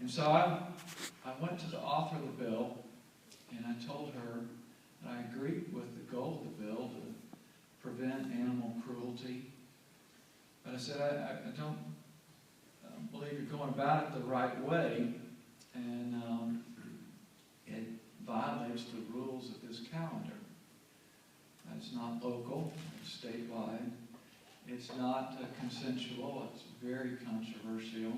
And so I went to the author of the bill, and I told her that I agreed with the goal of the bill to prevent animal cruelty. But I said, I don't believe you're going about it the right way, and it violates the rules of this calendar. It's not local, it's statewide. It's not consensual, it's very controversial.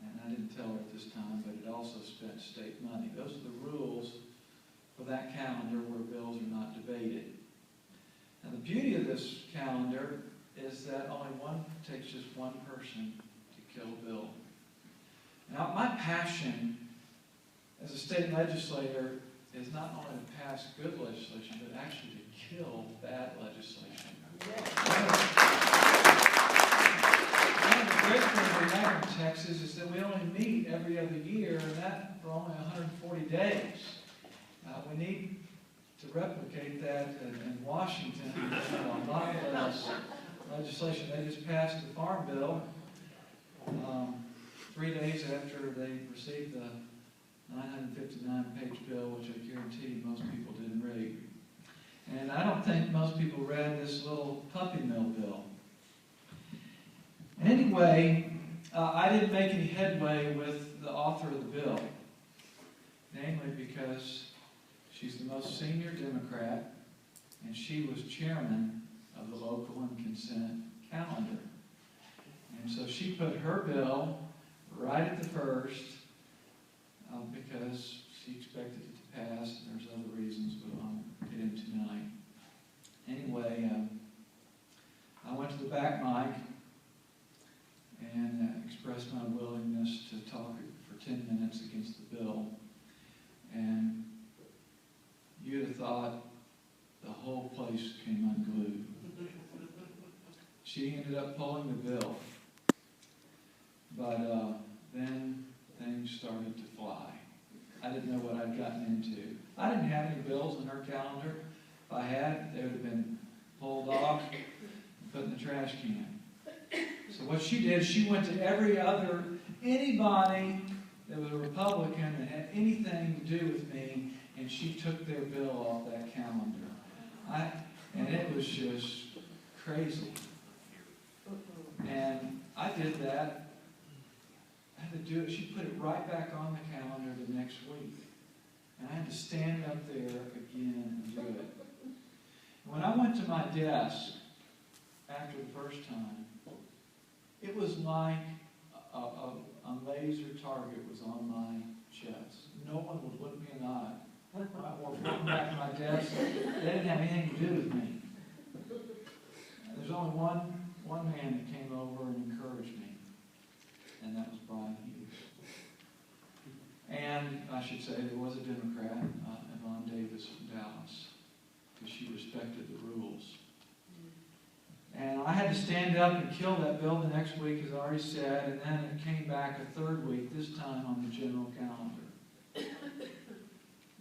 And I didn't tell her at this time, but it also spent state money. Those are the rules for that calendar where bills are not debated. Now the beauty of this calendar is that takes just one person to kill a bill. Now my passion as a state legislator is not only to pass good legislation, but actually to kill bad legislation. One of the great things we have in Texas is that we only meet every other year, and that for only 140 days. We need to replicate that in Washington. A lot of legislation. They just passed the Farm Bill 3 days after they received the 959-page bill, which I guarantee most people didn't read. And I don't think most people read this little puppy mill bill. Anyway, I didn't make any headway with the author of the bill, namely because she's the most senior Democrat, and she was chairman of the local and consent calendar. And so she put her bill right at the first, because she expected it to pass. There's other reasons, but I won't get into tonight. Anyway, I went to the back mic and expressed my willingness to talk for 10 minutes against the bill. And you'd have thought the whole place came unglued. She ended up pulling the bill. But then things started to fly. I didn't know what I'd gotten into. I didn't have any bills in her calendar. If I had, they would have been pulled off and put in the trash can. So what she did, she went to anybody that was a Republican that had anything to do with me, and she took their bill off that calendar. And it was just crazy. And I did that. I had to do it. She put it right back on the calendar the next week. And I had to stand up there again and do it. When I went to my desk after the first time, it was like a laser target was on my chest. No one would look me in the eye. I walked back to my desk. They didn't have anything to do with me. There's only one man that came over and encouraged me, and that was Brian Hughes. And I should say there was a Democrat, Yvonne Davis from Dallas, because she respected the rules. And I had to stand up and kill that bill the next week, as I already said, and then it came back a third week, this time on the general calendar.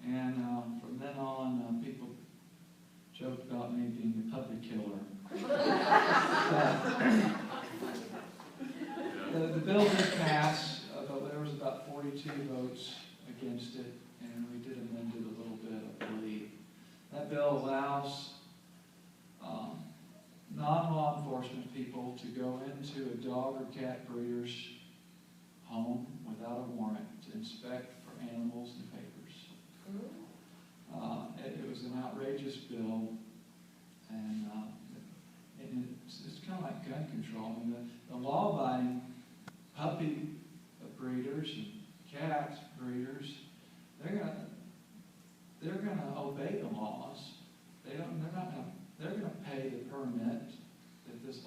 And from then on, people joked about me being the puppy killer. The bill did pass, but there was about 42 votes against it, and we did amend it a little bit, I believe. That bill allows non-law enforcement people to go into a dog or cat breeder's home without a warrant to inspect for animals and papers. It was an outrageous bill, and it's kind of like gun control. I mean, the law-abiding puppy breeders and cat breeders, they're gonna obey the laws. They're gonna pay the permit that this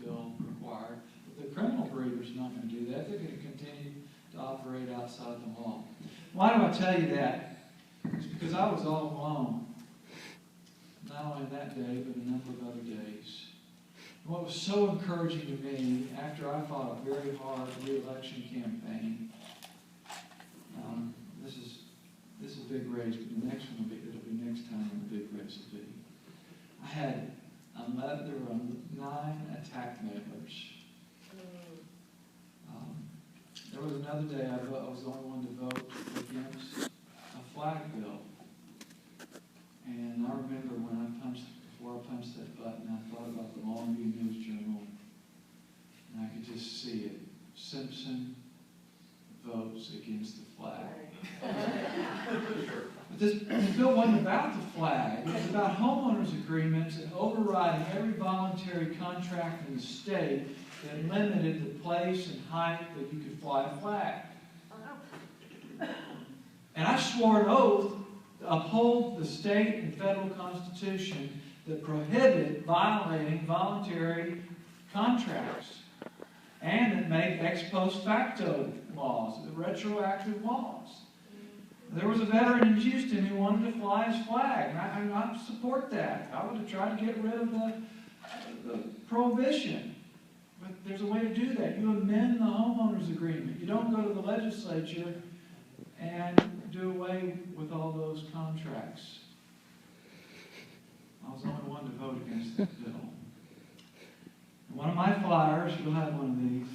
bill required. But the criminal breeder's not gonna do that. They're gonna continue to operate outside the law. Why do I tell you that? It's because I was all alone. Not only that day, but a number of other days. And what was so encouraging to me, after I fought a very hard re-election campaign, this is a big race, but the next one it'll be next time when the big race will be. There were 9 attack mailers. There another day, I was the only one to vote against a flag bill. And I remember before I punched that button, I thought about the Longview News Journal, and I could just see it. Simpson votes against the flag. But this bill wasn't about the flag. It was about homeowners agreements and overriding every voluntary contract in the state that limited the place and height that you could fly a flag. And I swore an oath to uphold the state and federal constitution that prohibited violating voluntary contracts and that made ex post facto laws, retroactive laws. There was a veteran in Houston who wanted to fly his flag, and I support that. I would have tried to get rid of the prohibition. But there's a way to do that. You amend the homeowners agreement. You don't go to the legislature and do away with all those contracts. I was the only one to vote against that bill. One of my flyers, you'll have one of these,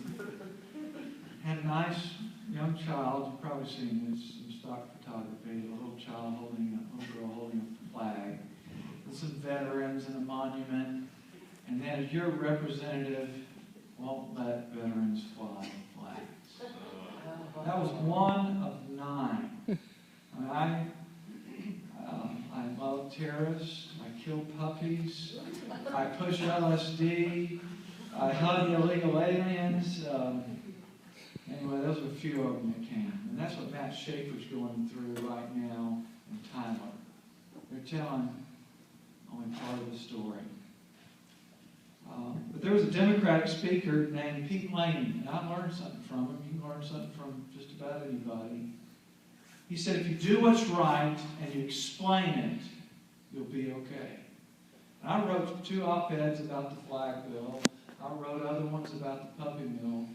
had a nice young child, you've probably seen this, some stock photography, a little child holding a girl holding a flag, and some veterans and a monument, and then your representative won't let veterans fly flags. That was one of 9. I love terrorists, I kill puppies, I push LSD, I hug illegal aliens. Anyway, those are a few of them that came. And that's what Matt Schaefer's going through right now in Tyler. They're telling only part of the story. But there was a Democratic speaker named Pete Laney, and I learned something from him. You can learn something from just about anybody. He said, if you do what's right and you explain it, you'll be okay. And I wrote 2 op-eds about the flag bill. I wrote other ones about the puppy mill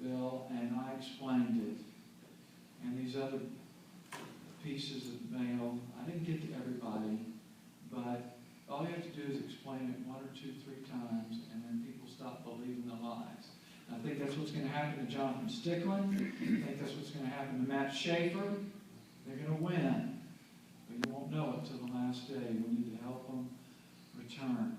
bill, and I explained it. And these other pieces of mail, I didn't get to everybody, but all you have to do is explain it 1 or 2, 3 times, and then people stop believing the lies. And I think that's what's going to happen to Jonathan Stickland. I think that's what's going to happen to Matt Schaefer. They're going to win, but you won't know it till the last day. We need to help them return.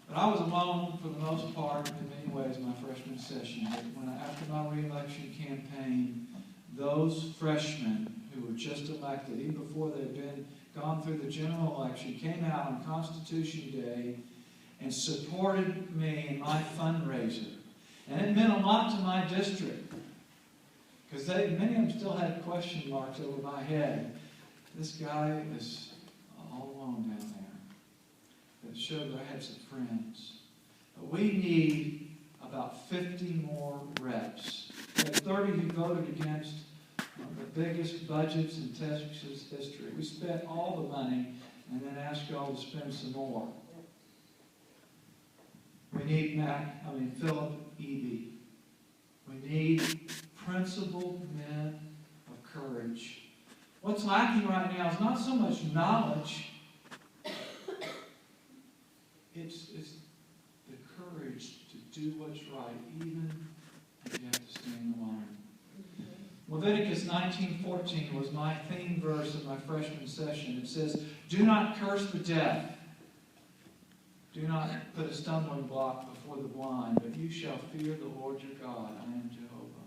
But I was alone for the most part in many ways my freshman session. But after my re-election campaign, those freshmen who were just elected, even before they'd gone through the general election, came out on Constitution Day and supported me in my fundraiser. And it meant a lot to my district, because many of them still had question marks over my head. This guy is all alone down there. It showed that I had some friends. But we need about 50 more reps. We had 30 who voted against the biggest budgets in Texas history. We spent all the money and then asked y'all to spend some more. We need Philip Eby. We need principled men of courage. What's lacking right now is not so much knowledge, it's the courage to do what's right, even if you have to stand alone. Leviticus 19:14 was my theme verse of my freshman session. It says, do not curse the deaf. Do not put a stumbling block before the blind, but you shall fear the Lord your God. I am Jehovah.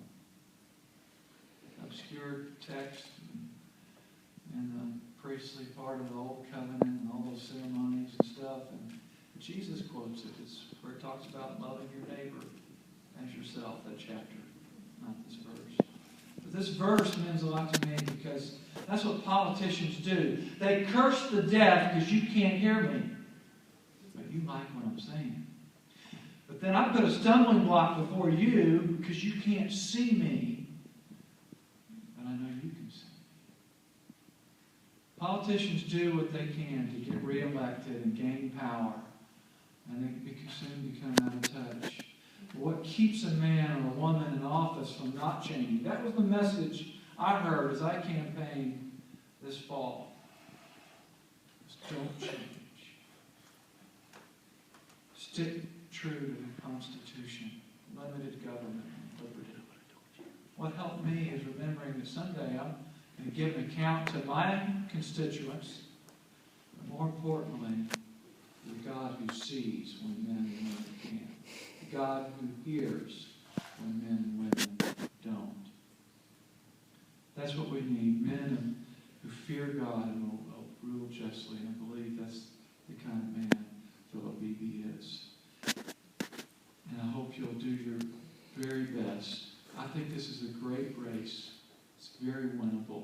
Obscure text in the priestly part of the Old Covenant and all those ceremonies and stuff. And Jesus quotes it. It's where it talks about loving your neighbor as yourself, that chapter, not this verse. But this verse means a lot to me because that's what politicians do. They curse the deaf because you can't hear me. But you like what I'm saying. But then I put a stumbling block before you because you can't see me. But I know you can see me. Politicians do what they can to get reelected and gain power. And they soon become out of touch. But what keeps a man or a woman in office from not changing? That was the message I heard as I campaigned this fall. Don't change. Stick true to the Constitution. Limited government and liberty. help me is remembering that someday I'm going to give an account to my constituents, but more importantly, the God who sees when men and women can't. The God who hears when men and women don't. That's what we need. Men who fear God and will rule justly. And I believe that's the kind of man Philip Eby is. And I hope you'll do your very best. I think this is a great race. It's very winnable.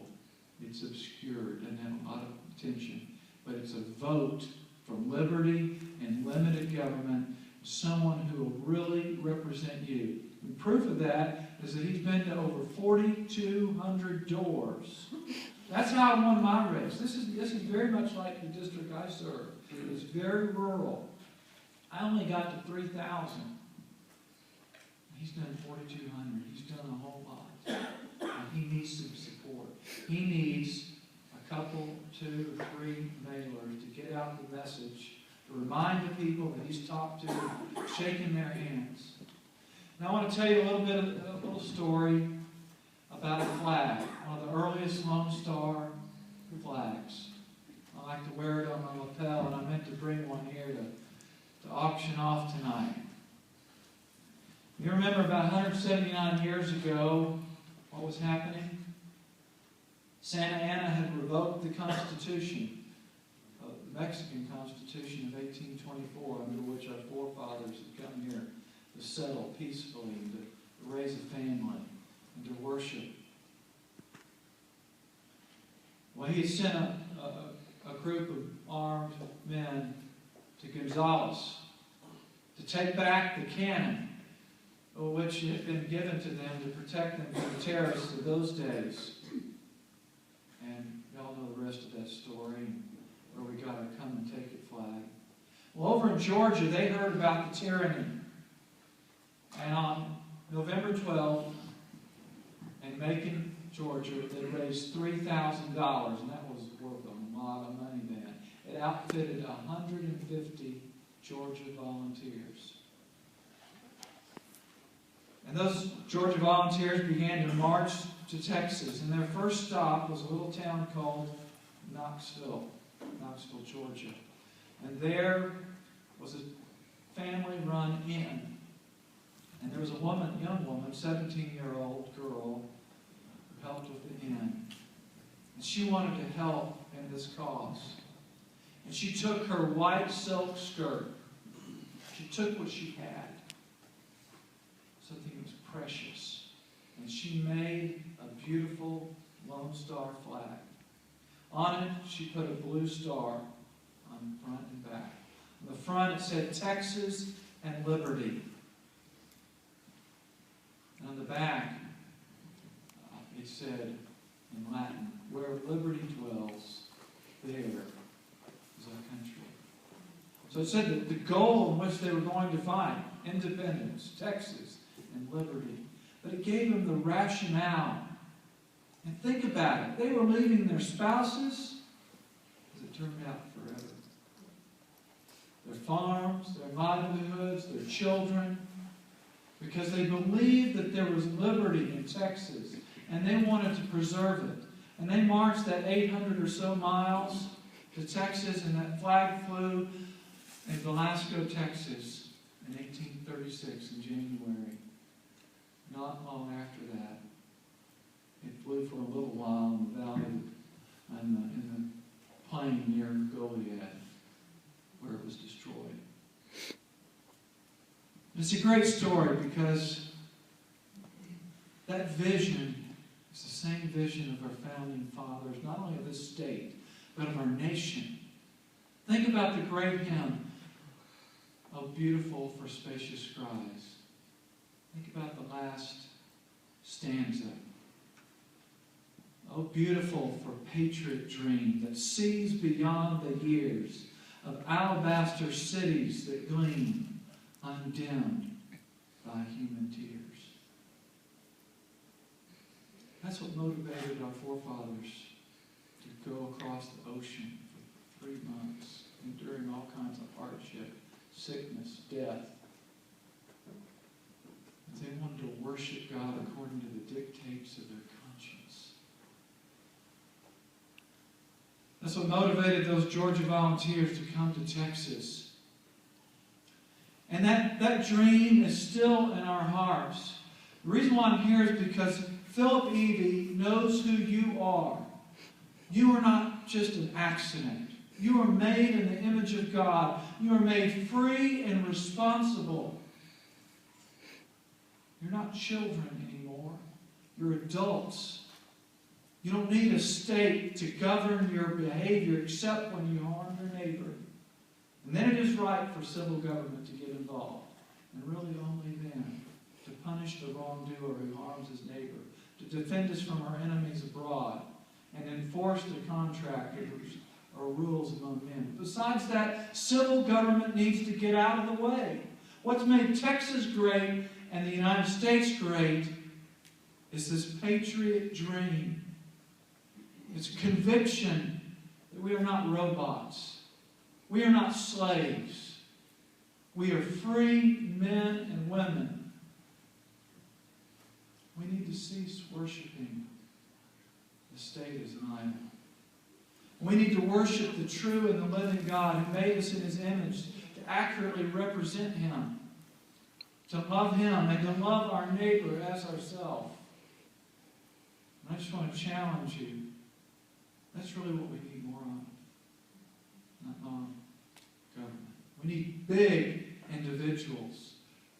It's obscure. It doesn't have a lot of attention. But it's a vote for liberty and limited government. Someone who will really represent you. And proof of that is that he's been to over 4,200 doors. That's how I won my race. This is very much like the district I serve. It's very rural. I only got to 3,000. He's done 4,200. He's done a whole lot. And he needs some support. He needs a couple, 2 or 3 mailers to get out the message, to remind the people that he's talked to, shaking their hands. Now I want to tell you a little story about a flag, one of the earliest Lone Star flags. I like to wear it on my lapel, and I meant to bring one here to auction off tonight. You remember about 179 years ago, what was happening? Santa Anna had revoked the Constitution, the Mexican Constitution of 1824, under which our forefathers had come here to settle peacefully and to raise a family and to worship. Well, he had sent a group of armed men to Gonzales to take back the cannon, which had been given to them to protect them from the terrorists of those days. And y'all know the rest of that story, where we got our come and take it flag. Well, over in Georgia, they heard about the tyranny. And on November 12th, in Macon, Georgia, they raised $3,000, and that was worth a lot of money then. It outfitted 150 Georgia volunteers. And those Georgia volunteers began to march to Texas, and their first stop was a little town called Knoxville, Georgia. And there was a family-run inn. And there was a young woman, 17-year-old girl, who helped with the inn. And she wanted to help in this cause. And she took her white silk skirt. She took what she had, something that was precious. And she made a beautiful Lone Star flag. On it, she put a blue star on the front and back. On the front, it said Texas and Liberty. And on the back, it said in Latin, where liberty dwells, there is our country. So it said that the goal in which they were going to find, independence, Texas, and liberty. But it gave them the rationale. And think about it. They were leaving their spouses, as it turned out, forever. Their farms, their livelihoods, their children, because they believed that there was liberty in Texas, and they wanted to preserve it. And they marched that 800 or so miles to Texas, and that flag flew in Velasco, Texas, in 1836, in January. Not long after that, it flew for a little while in the valley, in the plain near Goliad, where it was destroyed. It's a great story because that vision is the same vision of our founding fathers, not only of this state, but of our nation. Think about the great hymn, "Oh, beautiful for spacious skies." Think about the last stanza. Oh, beautiful for patriot dream that sees beyond the years of alabaster cities that gleam undimmed by human tears. That's what motivated our forefathers to go across the ocean for 3 months, enduring all kinds of hardship, sickness, death. They wanted to worship God according to the dictates of their conscience. That's what motivated those Georgia volunteers to come to Texas. And that dream is still in our hearts. The reason why I'm here is because Philip Eby knows who you are. You are not just an accident. You are made in the image of God. You are made free and responsible. You're not children anymore. You're adults. You don't need a state to govern your behavior except when you harm your neighbor. And then it is right for civil government to get involved. And really only then. To punish the wrongdoer who harms his neighbor. To defend us from our enemies abroad. And enforce the contract or rules among men. Besides that, civil government needs to get out of the way. What's made Texas great and the United States great is this patriot dream. It's a conviction that we are not robots. We are not slaves. We are free men and women. We need to cease worshiping the state as an idol. We need to worship the true and the living God who made us in His image to accurately represent Him, to love Him, and to love our neighbor as ourselves. And I just want to challenge you. That's really what we need more of. Not non-government. We need big individuals,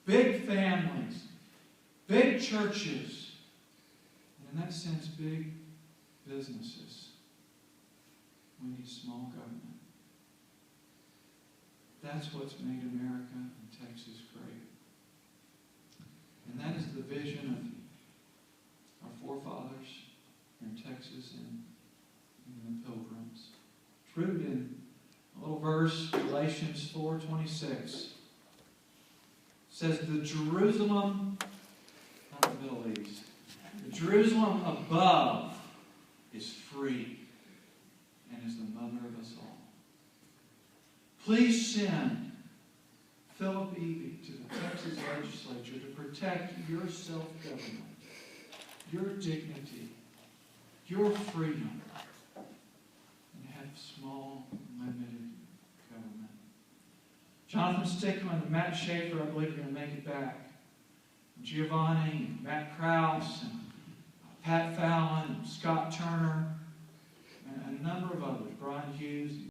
big families, big churches, and in that sense, big businesses. We need small government. That's what's made America and Texas great. And that is the vision of our forefathers here in Texas and the Pilgrims. It's rooted in a little verse, Galatians 4:26. It says, the Jerusalem, not the Middle East, the Jerusalem above is free and is the mother of us all. Please send Philip Eby to the Texas legislature to protect your self-government, your dignity, your freedom, and have small, limited government. Jonathan Stickland and Matt Schaefer, I believe, are going to make it back. Giovanni, and Matt Krause, and Pat Fallon, and Scott Turner, and a number of others, Brian Hughes.